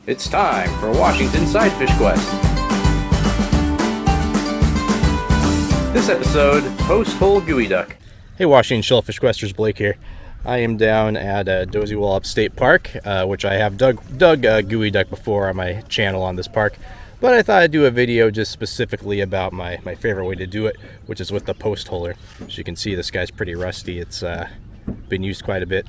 It's time for Washington Sidefish Quest. This episode, Post-hole Geoduck. Hey Washington Shellfish Questers, Blake here. I am down at Dozy Wallup State Park, which I have dug Geoduck before on my channel on this park. But I thought I'd do a video just specifically about my favorite way to do it, which is with the post holer. As you can see, this guy's pretty rusty. It's been used quite a bit.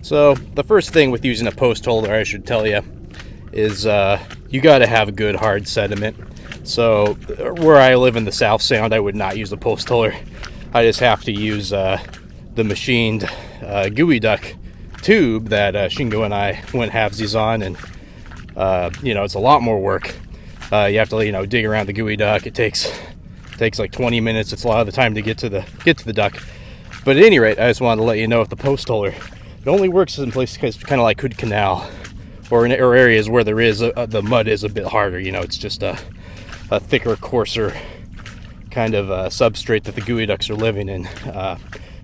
So the first thing with using a post holder, I should tell you, is you got to have good hard sediment. So where I live in the South Sound, I would not use a post holder. I just have to use the machined Geoduck tube that Shingo and I went halvesies on, and it's a lot more work. You have to dig around the Geoduck. It takes like 20 minutes. It's a lot of the time to get to the duck. But at any rate, I just wanted to let you know with the post holder, it only works in places kind of like Puget Canal, or in areas where there is the mud is a bit harder. It's just a thicker, coarser kind of substrate that the Geoducks are living in,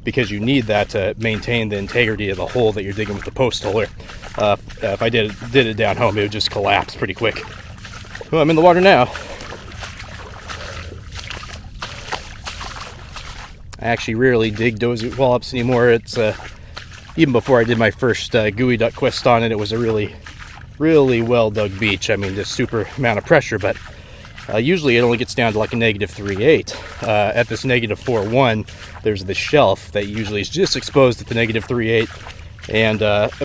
because you need that to maintain the integrity of the hole that you're digging with the post holder. If I did it down home, it would just collapse pretty quick. Well, I'm in the water now. I actually rarely dig Dozy Wallups anymore. It's even before I did my first Geoduck quest on it, it was a really well dug beach. I mean, just super amount of pressure, but usually it only gets down to like a -3.8. At this -4.1, there's the shelf that usually is just exposed at the -3.8, and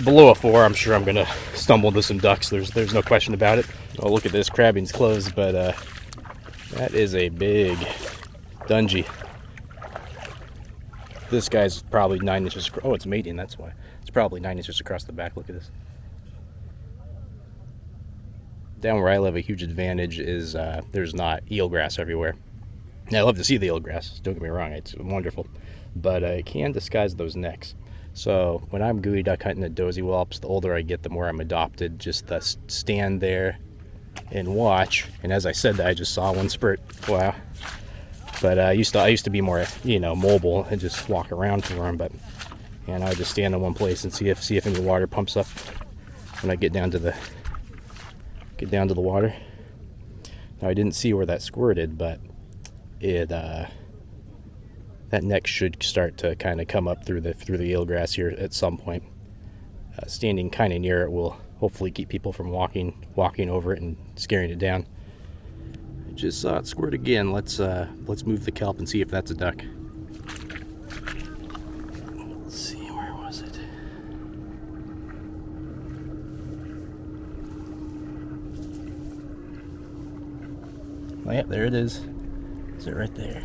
below a 4, I'm sure I'm gonna stumble into some ducks. There's no question about it. Oh, look at this, crabbing's closed, but that is a big dungy. This guy's probably 9 inches. Oh, it's mating, that's why. It's probably 9 inches across the back. Look at this. Down where I live, a huge advantage is there's not eelgrass everywhere. Now, I love to see the eelgrass, don't get me wrong, it's wonderful. But it can disguise those necks. So when I'm Geoduck hunting at Dozy Wallups, the older I get, the more I'm adopted. Just stand there and watch. And as I said that, I just saw one spurt. Wow. But I used to be more, mobile and just walk around for them. But I just stand in one place and see if any water pumps up when I get down to the water. Now, I didn't see where that squirted, but that neck should start to kind of come up through the eelgrass here at some point. Standing kind of near it will hopefully keep people from walking over it and scaring it down. Just saw it squirt again. Let's move the kelp and see if that's a duck. Let's see, where was it? Oh, yeah, there it is. Is it right there?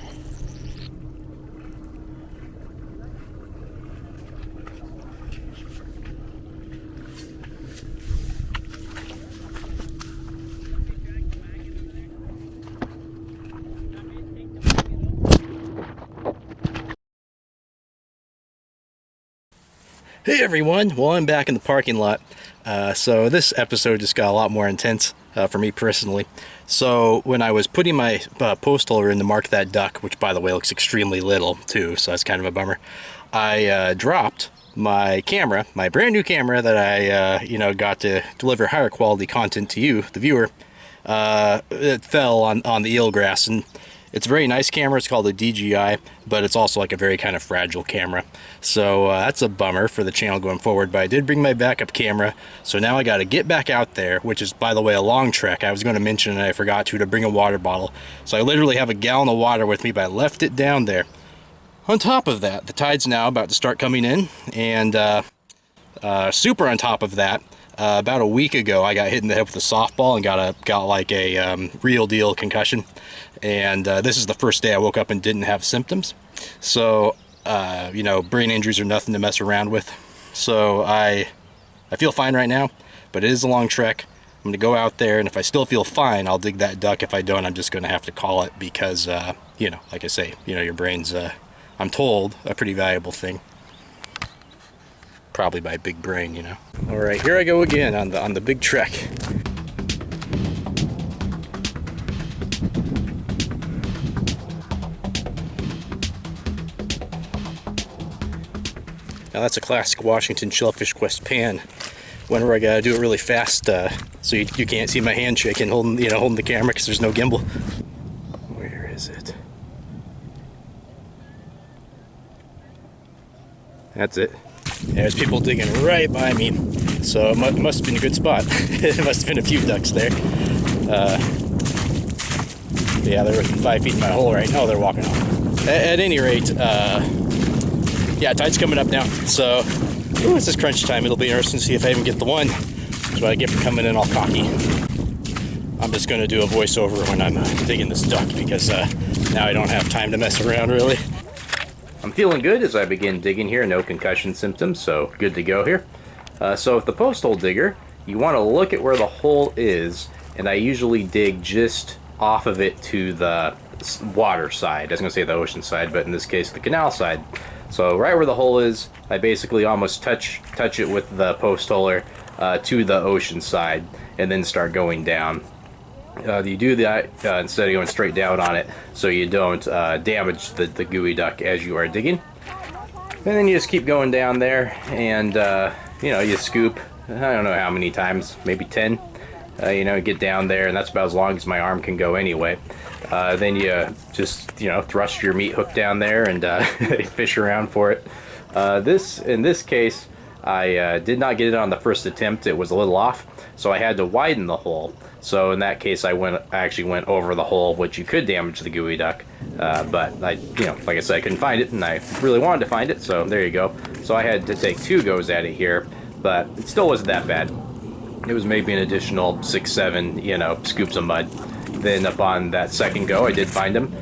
Hey everyone, well, I'm back in the parking lot. So this episode just got a lot more intense for me personally. So when I was putting my post holder in to mark that duck, which by the way looks extremely little too, so that's kind of a bummer, I dropped my camera, my brand new camera that I got to deliver higher quality content to you, the viewer. It fell on the eelgrass, and it's a very nice camera. It's called a DJI, but it's also like a very kind of fragile camera. So that's a bummer for the channel going forward, but I did bring my backup camera. So now I got to get back out there, which is, by the way, a long trek. I was going to mention, and I forgot to bring a water bottle. So I literally have a gallon of water with me, but I left it down there. On top of that, the tide's now about to start coming in, and super on top of that, about a week ago, I got hit in the head with a softball and got like a real deal concussion. And this is the first day I woke up and didn't have symptoms. So, brain injuries are nothing to mess around with. So I feel fine right now, but it is a long trek. I'm going to go out there, and if I still feel fine, I'll dig that duck. If I don't, I'm just going to have to call it because, like I say, your brain's, I'm told, a pretty valuable thing. Probably by big brain, All right, here I go again on the big trek. Now that's a classic Washington Shellfish Quest pan. Whenever I gotta do it really fast, so you can't see my hand shaking, holding the camera because there's no gimbal. Where is it? That's it. There's people digging right by me, so it must have been a good spot. It must have been a few ducks there. Yeah, they're within 5 feet in my hole right now. They're walking off. At any rate, yeah, tide's coming up now, so it's this crunch time. It'll be interesting to see if I even get the one. That's what I get for coming in all cocky. I'm just going to do a voiceover when I'm digging this duck, because now I don't have time to mess around, really. I'm feeling good as I begin digging here. No concussion symptoms, so good to go here. So with the post hole digger, you want to look at where the hole is, and I usually dig just off of it to the water side. I was going to say the ocean side, but in this case the canal side. So right where the hole is, I basically almost touch it with the post holer to the ocean side, and then start going down. You do that instead of going straight down on it, so you don't damage the geoduck as you are digging. And then you just keep going down there, and you know, you scoop, I don't know how many times, maybe 10. You know, get down there, and that's about as long as my arm can go anyway. Then you just, you know, thrust your meat hook down there and fish around for it. In this case, I did not get it on the first attempt. It was a little off, so I had to widen the hole. So in that case, I actually went over the hole, which you could damage the geoduck. But you know, like I said, I couldn't find it, and I really wanted to find it, so there you go. So I had to take 2 goes at it here, but it still wasn't that bad. It was maybe an additional 6-7, you know, scoops of mud. Then upon that second go, I did find them.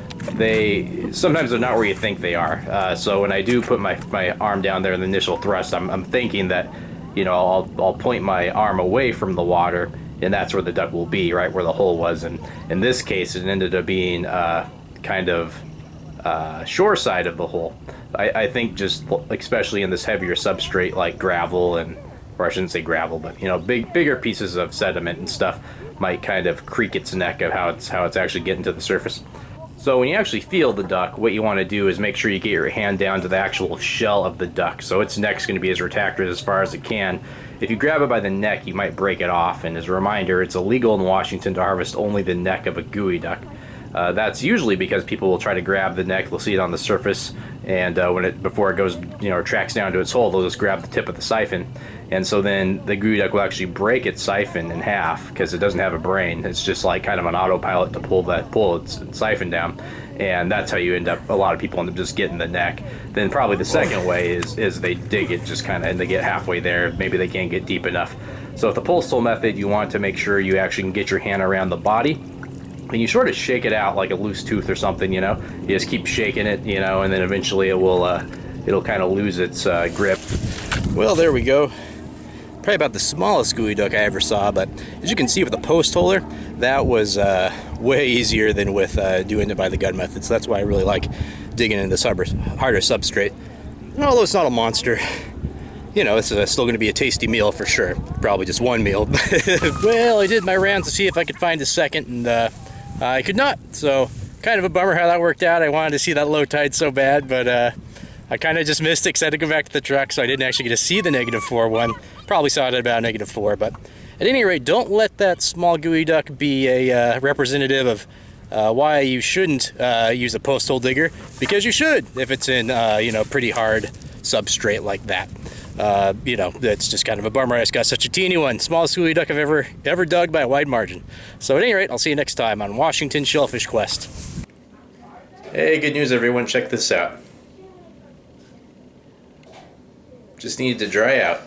Sometimes they're not where you think they are. So when I do put my arm down there in the initial thrust, I'm thinking that, you know, I'll point my arm away from the water, and that's where the duck will be, right where the hole was. And in this case, it ended up being kind of shore side of the hole. I think just especially in this heavier substrate like gravel, or I shouldn't say gravel, but, you know, bigger pieces of sediment and stuff might kind of creak its neck of how it's actually getting to the surface. So when you actually feel the duck, what you want to do is make sure you get your hand down to the actual shell of the duck. So its neck's going to be as retracted as far as it can. If you grab it by the neck, you might break it off. And as a reminder, it's illegal in Washington to harvest only the neck of a geoduck. That's usually because people will try to grab the neck. They'll see it on the surface, and before it goes, you know, or tracks down to its hole, they'll just grab the tip of the siphon, and so then the geoduck will actually break its siphon in half because it doesn't have a brain. It's just like kind of an autopilot to pull its siphon down, and that's how you end up. A lot of people end up just getting the neck. Then probably the second way is they dig it just kind of, and they get halfway there. Maybe they can't get deep enough. So with the post hole method, you want to make sure you actually can get your hand around the body. And you sort of shake it out like a loose tooth or something, you know. You just keep shaking it, you know, and then eventually it'll kind of lose its grip. Well, there we go. Probably about the smallest geoduck I ever saw, but as you can see with the post holer, that was way easier than with doing it by the gun method. So that's why I really like digging into this harder substrate. And although it's not a monster, you know, it's still going to be a tasty meal for sure. Probably just one meal. Well, I did my rounds to see if I could find a second, and I could not. So kind of a bummer how that worked out. I wanted to see that low tide so bad, but I kind of just missed it because I had to go back to the truck, so I didn't actually get to see the -4 one. Probably saw it at about -4, but at any rate, don't let that small geoduck be a representative of why you shouldn't use a post hole digger, because you should if it's in you know, pretty hard substrate like that. You know, that's just kind of a bummer. I just got such a teeny one. Smallest geoduck I've ever dug by a wide margin. So at any rate, I'll see you next time on Washington Shellfish Quest. Hey, good news everyone, check this out. Just needed to dry out.